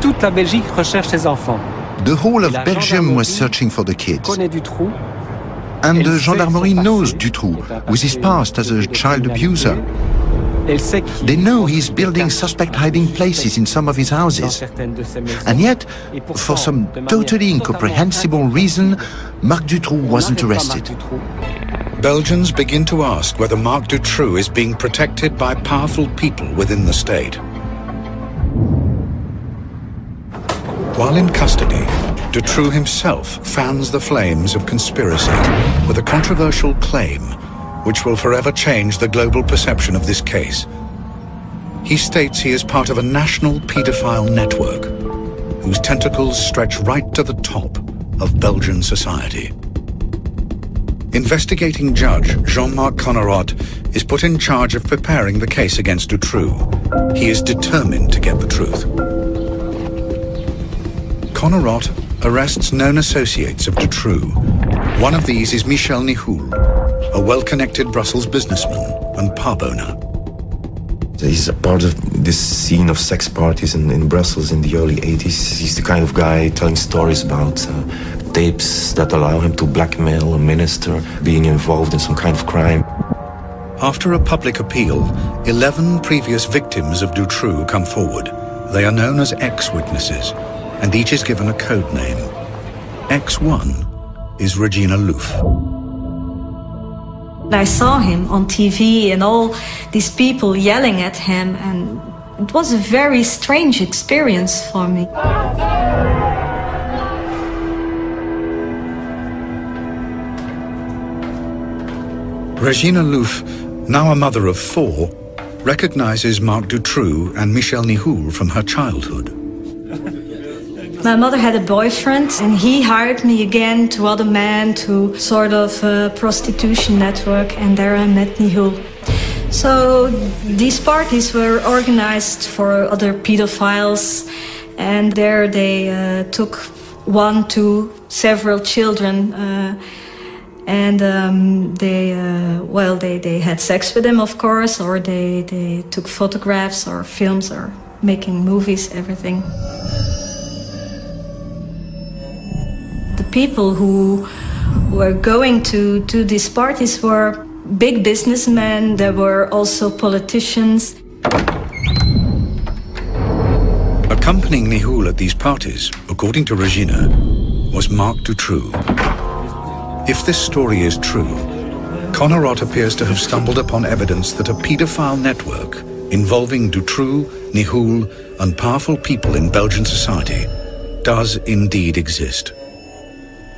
Toute la Belgique recherche ces enfants. The whole of Belgium was searching for the kids. Connaît Dutroux. And the gendarmerie knows Dutroux, with his past as a child abuser. They know he's building suspect hiding places in some of his houses. And yet, for some totally incomprehensible reason, Marc Dutroux wasn't arrested. Belgians begin to ask whether Marc Dutroux is being protected by powerful people within the state. While in custody, Dutroux himself fans the flames of conspiracy with a controversial claim which will forever change the global perception of this case. He states he is part of a national pedophile network whose tentacles stretch right to the top of Belgian society. Investigating judge Jean-Marc Connerot is put in charge of preparing the case against Dutroux. He is determined to get the truth. Connerot arrests known associates of Dutroux. One of these is Michel Nihoul, a well-connected Brussels businessman and pub owner. He's a part of this scene of sex parties in Brussels in the early 80s. He's the kind of guy telling stories about tapes that allow him to blackmail a minister, being involved in some kind of crime. After a public appeal, 11 previous victims of Dutroux come forward. They are known as X-witnesses, and each is given a code name. X1 is Regina Louf. I saw him on TV and all these people yelling at him, and it was a very strange experience for me. Regina Louf, now a mother of 4, recognizes Marc Dutroux and Michel Nihoul from her childhood. My mother had a boyfriend, and he hired me again to other men to sort of prostitution network, and there I met Nihoul. So these parties were organized for other pedophiles, and there they took 1 to several children, and they had sex with them, of course, or they took photographs or films or making movies, everything. The people who were going to these parties were big businessmen. There were also politicians. Accompanying Nihoul at these parties, according to Regina, was Marc Dutroux. If this story is true, Connerot appears to have stumbled upon evidence that a pedophile network involving Dutroux, Nihoul, and powerful people in Belgian society does indeed exist.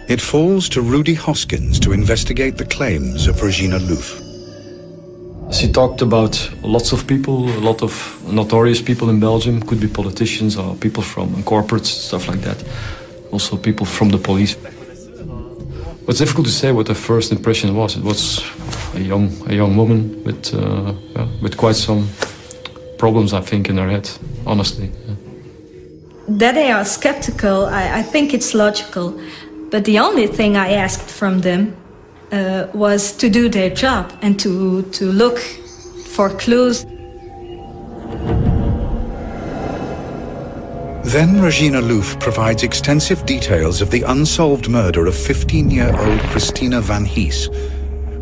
It falls to Rudy Hoskins to investigate the claims of Regina Louf. She talked about lots of people, a lot of notorious people in Belgium, could be politicians or people from corporates, stuff like that. Also people from the police. It's difficult to say what the first impression was. It was a young woman with quite some problems, I think, in her head, honestly. Yeah. That they are skeptical, I think it's logical. But the only thing I asked from them was to do their job and to look for clues. Then Regina Louf provides extensive details of the unsolved murder of 15-year-old Christina van Hees,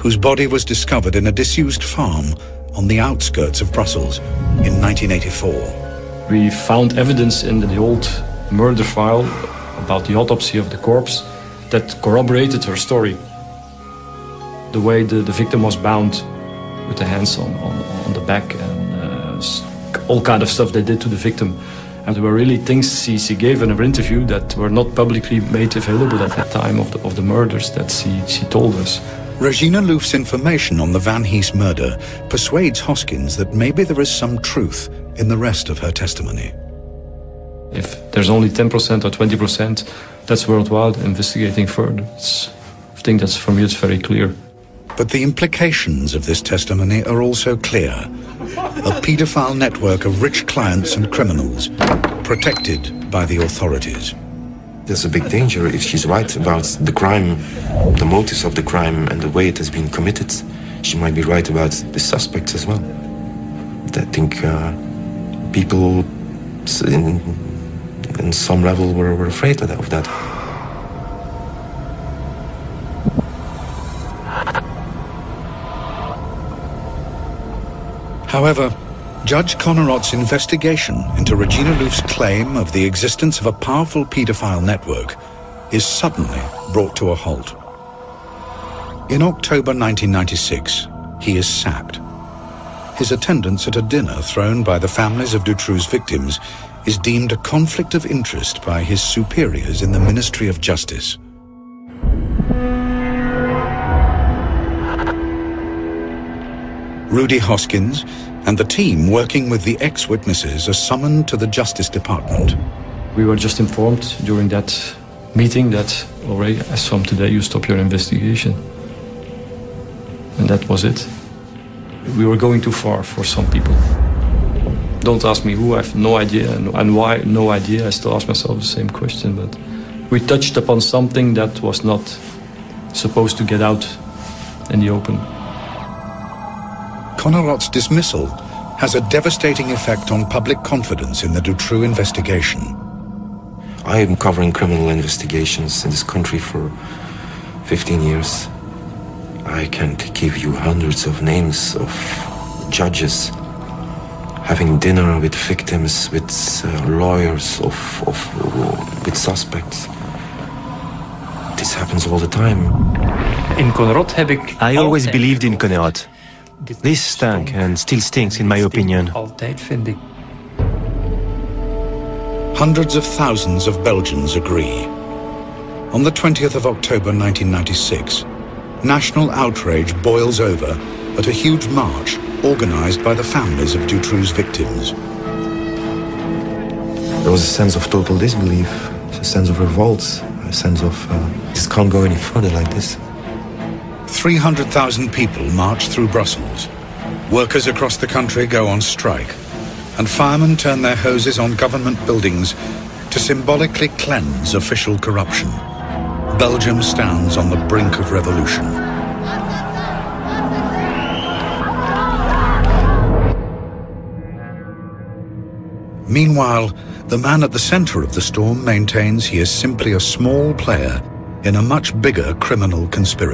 whose body was discovered in a disused farm on the outskirts of Brussels in 1984. We found evidence in the old murder file about the autopsy of the corpse that corroborated her story. The way the victim was bound with the hands on the back and all kind of stuff they did to the victim. And there were really things she gave in her interview that were not publicly made available at that time of the murders that she told us. Regina Louf's information on the Van Hees murder persuades Hoskins that maybe there is some truth in the rest of her testimony. If there's only 10% or 20%, that's worthwhile investigating further. I think that's, for me, it's very clear. But the implications of this testimony are also clear. A paedophile network of rich clients and criminals, protected by the authorities. There's a big danger if she's right about the crime, the motives of the crime and the way it has been committed. She might be right about the suspects as well. I think people in some level, were afraid of that. However, Judge Connerot's investigation into Regina Louf's claim of the existence of a powerful paedophile network is suddenly brought to a halt. In October 1996, he is sacked. His attendance at a dinner thrown by the families of Dutroux's victims is deemed a conflict of interest by his superiors in the Ministry of Justice. Rudy Hoskins and the team working with the ex-witnesses are summoned to the Justice Department. We were just informed during that meeting that already, as from today, you stop your investigation. And that was it. We were going too far for some people. Don't ask me who, I have no idea, and why, no idea. I still ask myself the same question, but we touched upon something that was not supposed to get out in the open. Connerot's dismissal has a devastating effect on public confidence in the Dutroux investigation. I am covering criminal investigations in this country for 15 years. I can't give you hundreds of names of judges having dinner with victims, with lawyers, with suspects. This happens all the time. I always believed in Connerot. This stank and still stinks, in my opinion. Hundreds of thousands of Belgians agree. On the 20th of October 1996, national outrage boils over at a huge march organized by the families of Dutroux's victims. There was a sense of total disbelief, a sense of revolt, a sense of this can't go any further like this. 300,000 people march through Brussels. Workers across the country go on strike, and firemen turn their hoses on government buildings to symbolically cleanse official corruption. Belgium stands on the brink of revolution. Meanwhile, the man at the center of the storm maintains he is simply a small player in a much bigger criminal conspiracy.